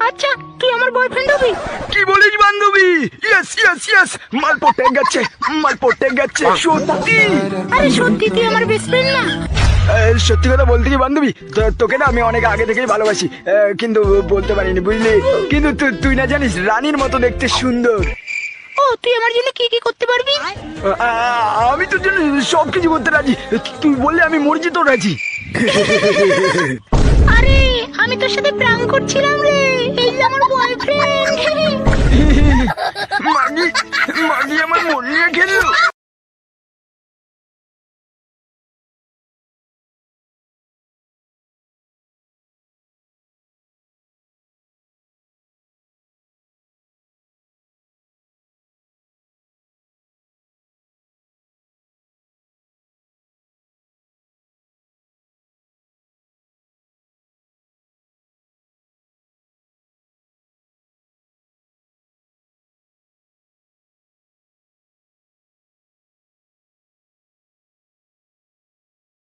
আচ্ছা তুই আমার বয়ফ্রেন্ড হবি? কি বলিস বান্ধবী? ইয়েস ইয়েস ইয়েস, মাল পটে গেছে, মাল পটে গেছে, সত্যি। আরে সত্যি তুই আমার বেস্ট ফ্রেন্ড না? সত্যি কথা বলতে কি বান্ধবী, তোকে না আমি অনেক আগে থেকেই ভালোবাসি, কিন্তু বলতে পারিনি বুঝলি। কিন্তু তুই না জানিস রানীর মতো দেখতে সুন্দর। ও তুই আমার জন্য কি কি করতে পারবি? আমি তোর জন্য সবকিছু করতে রাজি, তুই বললে আমি মরে যেতেও রাজি। আরে আমি তোর সাথে প্র্যাঙ্ক করছিলাম রে, এই যে আমার বয়ফ্রেন্ড। মাগি মাগি আমার মন নিয়ে খেললো।